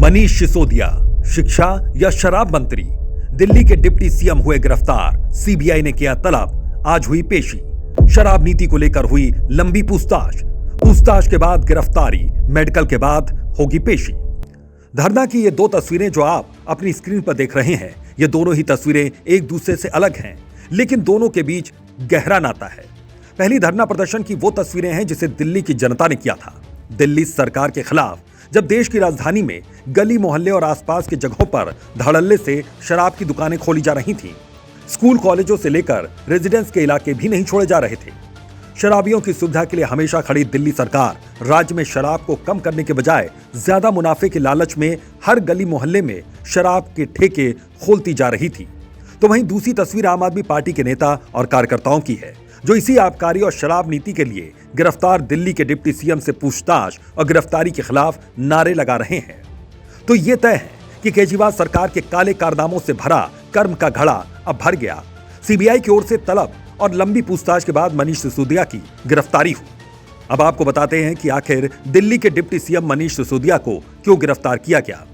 मनीष सिसोदिया, शिक्षा या शराब मंत्री, दिल्ली के डिप्टी सीएम हुए गिरफ्तार। सीबीआई ने किया तलब, आज हुई पेशी। शराब नीति को लेकर हुई लंबी पूछताछ के बाद गिरफ्तारी, मेडिकल के बाद होगी पेशी। धरना की ये दो तस्वीरें जो आप अपनी स्क्रीन पर देख रहे हैं, ये दोनों ही तस्वीरें एक दूसरे से अलग हैं, लेकिन दोनों के बीच गहरा नाता है। पहली धरना प्रदर्शन की वो तस्वीरें हैं जिसे दिल्ली की जनता ने किया था, दिल्ली सरकार के खिलाफ, जब देश की राजधानी में गली मोहल्ले और आसपास के जगहों पर धड़ल्ले से शराब की दुकानें खोली जा रही थीं। स्कूल कॉलेजों से लेकर रेजिडेंस के इलाके भी नहीं छोड़े जा रहे थे। शराबियों की सुविधा के लिए हमेशा खड़ी दिल्ली सरकार राज्य में शराब को कम करने के बजाय ज्यादा मुनाफे के लालच में हर गली मोहल्ले में शराब के ठेके खोलती जा रही थी। तो वहीं दूसरी तस्वीर आम आदमी पार्टी के नेता और कार्यकर्ताओं की है, जो इसी आबकारी और शराब नीति के लिए गिरफ्तार दिल्ली के डिप्टी सीएम से पूछताछ और गिरफ्तारी के खिलाफ नारे लगा रहे हैं। तो ये तय है कि केजरीवाल सरकार के काले कारनामों से भरा कर्म का घड़ा अब भर गया। सीबीआई की ओर से तलब और लंबी पूछताछ के बाद मनीष सिसोदिया की गिरफ्तारी हुई। अब आपको बताते हैं कि आखिर दिल्ली के डिप्टी सीएम मनीष सिसोदिया को क्यों गिरफ्तार किया गया।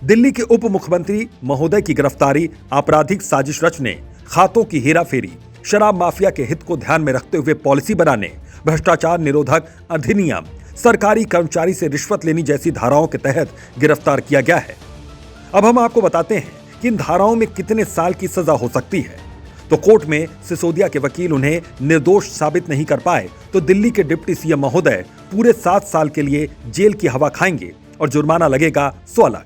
दिल्ली के उप मुख्यमंत्री महोदय की गिरफ्तारी आपराधिक साजिश रचने, खातों की हेराफेरी, शराब माफिया के हित को ध्यान में रखते हुए पॉलिसी बनाने, भ्रष्टाचार निरोधक अधिनियम, सरकारी कर्मचारी से रिश्वत लेनी जैसी धाराओं के तहत गिरफ्तार किया गया है। अब हम आपको बताते हैं कि इन धाराओं में कितने साल की सजा हो सकती है। तो कोर्ट में सिसोदिया के वकील उन्हें निर्दोष साबित नहीं कर पाए तो दिल्ली के डिप्टी सीएम महोदय पूरे 7 साल के लिए जेल की हवा खाएंगे और जुर्माना लगेगा 100 लाख।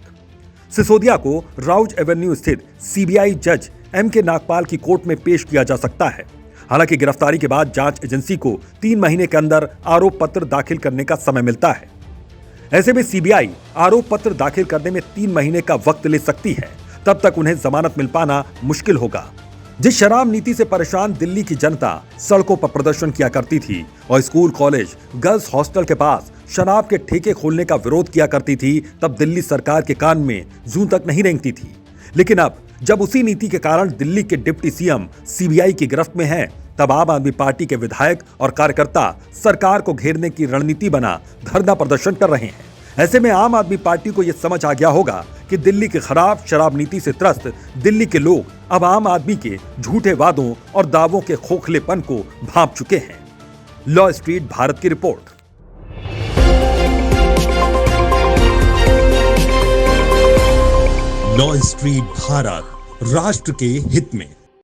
सिसोदिया को राउज एवेन्यू स्थित सीबीआई जज एम.के. नागपाल की कोर्ट में पेश किया जा सकता है। हालांकि गिरफ्तारी के बाद जांच एजेंसी को 3 महीने के अंदर आरोप पत्र दाखिल करने का समय मिलता है। ऐसे में सीबीआई आरोप पत्र दाखिल करने में 3 महीने का वक्त ले सकती है। तब तक उन्हें जमानत मिल पाना मुश्किल होगा। जिस शराब नीति से परेशान दिल्ली की जनता सड़कों पर प्रदर्शन किया करती थी और स्कूल, कॉलेज, गर्ल्स हॉस्टल के पास शराब के ठेके खोलने का विरोध किया करती थी, तब दिल्ली सरकार के कान में जूं तक नहीं रेंगती थी। लेकिन अब जब उसी नीति के कारण दिल्ली के डिप्टी सीएम सीबीआई की गिरफ्त में हैं, तब आम आदमी पार्टी के विधायक और कार्यकर्ता सरकार को घेरने की रणनीति बना धरना प्रदर्शन कर रहे हैं। ऐसे में आम आदमी पार्टी को यह समझ आ गया होगा कि दिल्ली की खराब शराब नीति से त्रस्त दिल्ली के लोग अब आम आदमी के झूठे वादों और दावों के खोखलेपन को भांप चुके हैं। लॉ स्ट्रीट भारत की रिपोर्ट। लॉ स्ट्रीट भारत, राष्ट्र के हित में।